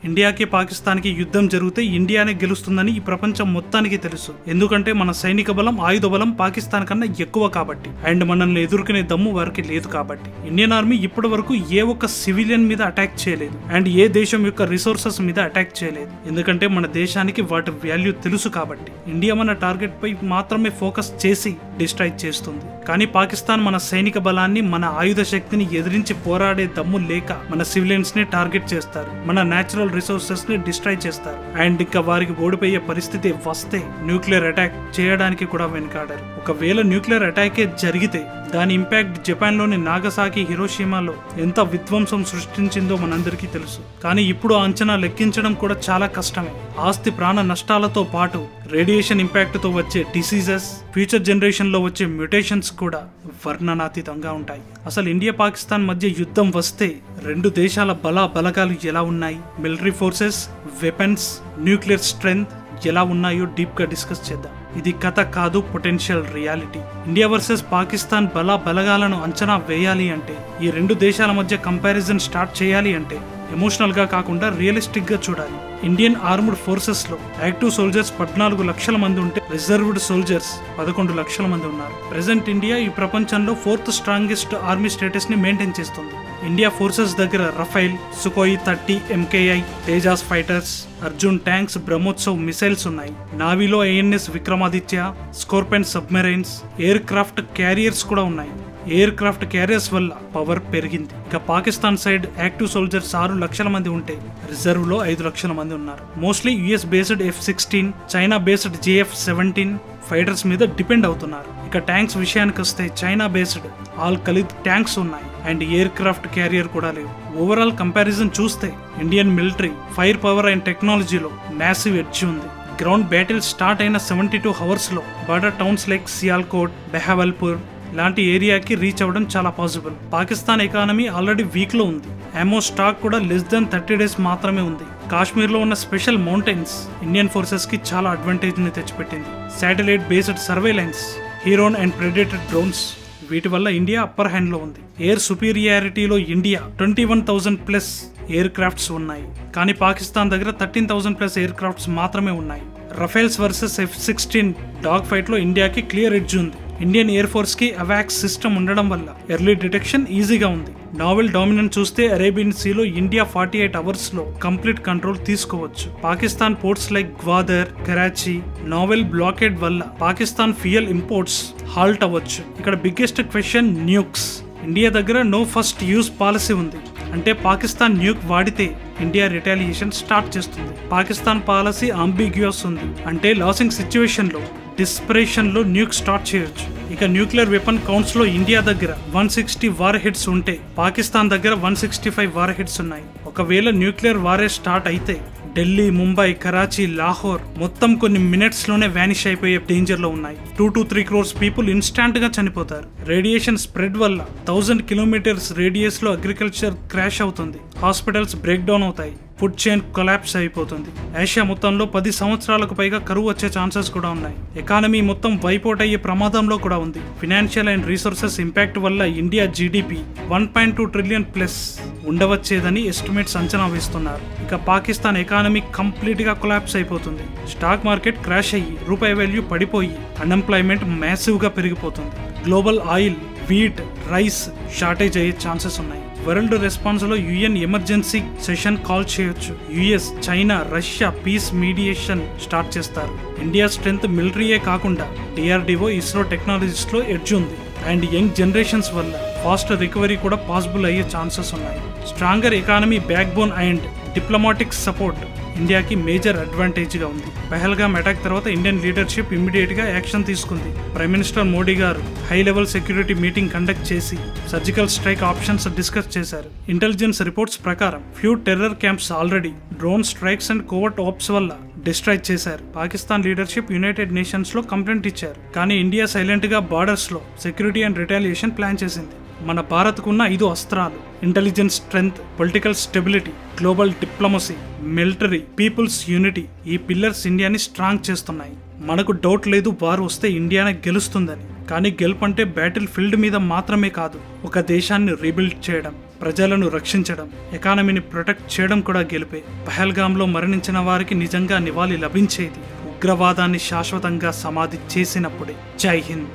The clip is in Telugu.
ఇండియాకి పాకిస్తాన్కి యుద్ధం జరిగితే ఇండియానే గెలుస్తుందని ఈ ప్రపంచం మొత్తానికి తెలుసు. ఎందుకంటే మన సైనిక బలం, ఆయుధ బలం పాకిస్తాన్ కన్నా ఎక్కువ కాబట్టి, అండ్ మనల్ని ఎదుర్కొనే దమ్ము వారికి లేదు కాబట్టి. ఇండియన్ ఆర్మీ ఇప్పటి వరకు ఏ ఒక్క సివిలియన్ మీద అటాక్ చేయలేదు, అండ్ ఏ దేశం యొక్క రిసోర్సెస్ మీద అటాక్ చేయలేదు. ఎందుకంటే మన దేశానికి వాటి వాల్యూ తెలుసు కాబట్టి. ఇండియా మన టార్గెట్ పై మాత్రమే ఫోకస్ చేసి డిస్ట్రాయ్ చేస్తుంది. కానీ పాకిస్తాన్ మన సైనిక బలాన్ని, మన ఆయుధ శక్తిని ఎదిరించి పోరాడే దమ్ము లేక మన సివిలియన్స్ ని టార్గెట్ చేస్తారు, మన నేచురల్ రిసోర్సెస్ ని డిస్ట్రాయ్ చేస్తారు. అండ్ ఇంకా వారికి ఓడిపోయే పరిస్థితి వస్తే న్యూక్లియర్ అటాక్ చేయడానికి కూడా వెనకాడారు. ఒకవేళ న్యూక్లియర్ అటాకే జరిగితే దాని ఇంపాక్ట్ జపాన్ లోని నాగసాకి, హిరోషిమాలో ఎంత విధ్వంసం సృష్టించిందో మనందరికీ తెలుసు. కానీ ఇప్పుడు అంచనా లెక్కించడం కూడా చాలా కష్టమే. ఆస్తి ప్రాణ నష్టాలతో పాటు రేడియేషన్ ఇంపాక్ట్ తో వచ్చే డిసీజెస్, ఫ్యూచర్ జనరేషన్ లో వచ్చే మ్యూటేషన్స్ కూడా వర్ణనాతీతంగా ఉంటాయి. అసలు ఇండియా పాకిస్తాన్ మధ్య యుద్ధం వస్తే రెండు దేశాల బలగాలు ఎలా ఉన్నాయి, military forces, weapons, nuclear strength ఎలా ఉన్నాయో డీప్ గా డిస్కస్ చేద్దాం. ఇది కథ కాదు, potential reality. India versus Pakistan బలగాలను అంచనా వేయాలి అంటే, ఈ రెండు దేశాల మధ్య కంపారిజన్ స్టార్ట్ చేయాలి అంటే ఎమోషనల్ గా కాకుండా రియలిస్టిక్ గా చూడాలి. ఇండియన్ ఆర్మ్డ్ ఫోర్సెస్ లో యాక్టివ్ సోల్జర్స్ 14 లక్షల మంది ఉంటే రిజర్వ్డ్ సోల్జర్స్ 11 లక్షల మంది ఉన్నారు. ప్రెసెంట్ ఇండియా ఈ ప్రపంచంలో 4th స్ట్రాంగెస్ట్ ఆర్మీ స్టేటస్ ని మెయింటైన్ చేస్తుంది. ఇండియా ఫోర్సెస్ దగ్గర Rafale, Sukhoi 30 MKI, Tejas fighters, Arjun tanks, బ్రహ్మోత్సవ్ మిసైల్స్ ఉన్నాయి. నావీలో INS Vikramaditya, Scorpene submarines, aircraft carriers కూడా ఉన్నాయి. ఎయిర్ క్రాఫ్ట్ క్యారియర్స్ వల్ల పవర్ పెరిగింది. ఇక పాకిస్తాన్ సైడ్ యాక్టివ్ సోల్జర్స్ 6 లక్షల మంది ఉంటే రిజర్వ్ లో 5 లక్షల మంది ఉన్నారు. Mostly US based F-16, China based JF-17 fighters మీద డిపెండ్ అవుతున్నారు. ఇక ట్యాంక్స్ విషయానికి వస్తే China based all Khalid tanks ఉన్నాయి, అండ్ ఎయిర్ క్రాఫ్ట్ క్యారియర్ కూడా లేవు. ఓవరాల్ కంపారిజన్ చూస్తే Indian military fire power and టెక్నాలజీలో మ్యాసివ్ ఎడ్జ్ ఉంది. గ్రౌండ్ బ్యాటిల్ స్టార్ట్ అయిన 72 hours లో బార్డర్ టౌన్స్ లైక్ సియాల్కోట్, బెహవల్పూర్ లాంటి ఏరియాకి రీచ్ అవ్వడం చాలా possible. Pakistan economy already week లో ఉంది. అమో స్టాక్ కూడా లెస్ దెన్ 30 days మాత్రమే ఉంది. కాశ్మీర్ లో ఉన్న స్పెషల్ మౌంటైన్స్ ఇండియన్ ఫోర్సెస్ కి చాలా అడ్వాంటేజ్ ని తెచ్చిపెట్టింది. Satellite based surveillance, Heron and Predator drones, వీటి వల్ల ఇండియా అప్పర్ హ్యాండ్ లో ఉంది. ఎయిర్ సుపీరియారిటీలో ఇండియా 21,000+ ఎయిర్ క్రాఫ్ట్స్ ఉన్నాయి, కానీ పాకిస్తాన్ దగ్గర 13,000+ ఎయిర్ క్రాఫ్ట్స్ మాత్రమే ఉన్నాయి. Rafales versus F-16 dog fight లో ఇండియాకి క్లియర్ ఎడ్జ్ ఉంది. ఇండియన్ ఎయిర్ ఫోర్స్ కి అవాక్స్ సిస్టమ్ ఉండడం వల్ల ఎర్లీ డిటెక్షన్ ఈజీగా ఉంది. నావెల్ డామినెన్స్ చూస్తే అరేబియన్ సీలో ఇండియా 48 hours లో కంప్లీట్ కంట్రోల్ తీసుకోవచ్చు. Pakistan ports like Gwadar, Karachi naval blockade వల్ల పాకిస్తాన్ ఫ్యూయల్ ఇంపోర్ట్స్ హాల్ట్ అవ్వచ్చు. ఇక్కడ బిగ్గెస్ట్ క్వశ్చన్ న్యూక్స్. ఇండియా దగ్గర నో ఫస్ట్ యూజ్ పాలసీ ఉంది, అంటే పాకిస్తాన్ న్యూక్ వాడితే ఇండియా రిటాలియేషన్ స్టార్ట్ చేస్తుంది. పాకిస్తాన్ పాలసీ అంబిగ్యూస్ ఉంది, అంటే లాసింగ్ సిచ్యువేషన్ లో, డిస్పరేషన్ లో న్యూక్ స్టార్ట్ చేయొచ్చు. ఇక న్యూక్లియర్ వెపన్ కౌంట్స్ లో ఇండియా దగ్గర 160 వార్ హెడ్స్ ఉంటే పాకిస్తాన్ దగ్గర 165 వార్ హెడ్స్ ఉన్నాయి. ఒకవేళ న్యూక్లియర్ వారే స్టార్ట్ అయితే ఢిల్లీ, ముంబై, కరాచీ, లాహోర్ మొత్తం కొన్ని మినిట్స్ లోనే వ్యానిష్ అయిపోయే డేంజర్ లో ఉన్నాయి. 2 to 3 crores పీపుల్ ఇన్స్టాంట్ గా చనిపోతారు. రేడియేషన్ స్ప్రెడ్ వల్ల 1000 kilometers రేడియస్ లో అగ్రికల్చర్ క్రాష్ అవుతుంది. హాస్పిటల్స్ బ్రేక్ డౌన్ అవుతాయి. ఫుడ్ చైన్ కొలాప్స్ అయిపోతుంది. ఆసియా మొత్తంలో 10 సంవత్సరాలకు పైగా కరువు వచ్చే ఛాన్సెస్ కూడా ఉన్నాయి. ఎకానమీ మొత్తం వైపౌట్ అయ్యే ప్రమాదంలో కూడా ఉంది. ఫినాన్షియల్ అండ్ రీసోర్సెస్ ఇంపాక్ట్ వల్ల ఇండియా GDP 1.2 trillion+ ఉండవచ్చేదని ఎస్టిమేట్స్ అంచనా వేస్తున్నారు. ఇక పాకిస్తాన్ ఎకానమీ కంప్లీట్ గా కొలాప్స్ అయిపోతుంది. స్టాక్ మార్కెట్ క్రాష్ అయ్యి రూపాయి వాల్యూ పడిపోయి అన్ఎంప్లాయ్మెంట్ మ్యాసివ్ గా పెరిగిపోతుంది. Global oil, wheat, rice shortage అయ్యే ఛాన్సెస్ ఉన్నాయి. వరల్డ్ రెస్పాన్స్ లో UN ఎమర్జెన్సీ సెషన్ కాల్ చేయొచ్చు. US, China, Russia peace mediation start చేస్తారు. ఇండియా స్ట్రెంగ్త్ మిలిటరీయే కాకుండా DRDO, ఇస్రో టెక్నాలజీస్ లో ఎడ్జ్ ఉంది. అండ్ యంగ్ జనరేషన్స్ వల్ల ఫాస్ట్ రికవరీ కూడా పాసిబుల్ అయ్యే ఛాన్సెస్ ఉన్నాయి. Stronger economy, backbone and diplomatic support ఇండియాకి మేజర్ అడ్వాంటేజ్ గా ఉంది. పహల్గామ్ అటాక్ తర్వాత ఇండియన్ లీడర్షిప్ ఇమ్మీడియట్ గా యాక్షన్ తీసుకుంది. ప్రైమ్ మినిస్టర్ మోడీ గారు high level security meeting conduct చేసి సర్జికల్ స్ట్రైక్ ఆప్షన్స్ డిస్కస్ చేశారు. ఇంటెలిజెన్స్ రిపోర్ట్స్ ప్రకారం few terror camps already drone strikes and covert ops వల్ల డిస్ట్రాయ్ చేశారు. పాకిస్తాన్ లీడర్షిప్ యునైటెడ్ నేషన్స్ లో కంప్లైంట్ ఇచ్చారు, కానీ ఇండియా సైలెంట్ గా బార్డర్స్ లో సెక్యూరిటీ అండ్ రిటాలియేషన్ ప్లాన్ చేసింది. మన భారత్కున్న 5 అస్త్రాలు: intelligence strength, political stability, global diplomacy, military, people's unity, ఈ పిల్లర్స్ ఇండియాని స్ట్రాంగ్ చేస్తున్నాయి. మనకు డౌట్ లేదు వార్ వస్తే ఇండియానే గెలుస్తుందని. కానీ గెలుపంటే బ్యాటిల్ ఫీల్డ్ మీద మాత్రమే కాదు, ఒక దేశాన్ని రీబిల్డ్ చేయడం, ప్రజలను రక్షించడం, ఎకానమీని ప్రొటెక్ట్ చేయడం కూడా గెలుపే. పహల్గామ్లో మరణించిన వారికి నిజంగా నివాళి లభించేది ఉగ్రవాదాన్ని శాశ్వతంగా సమాధి చేసినప్పుడే. జై హింద్.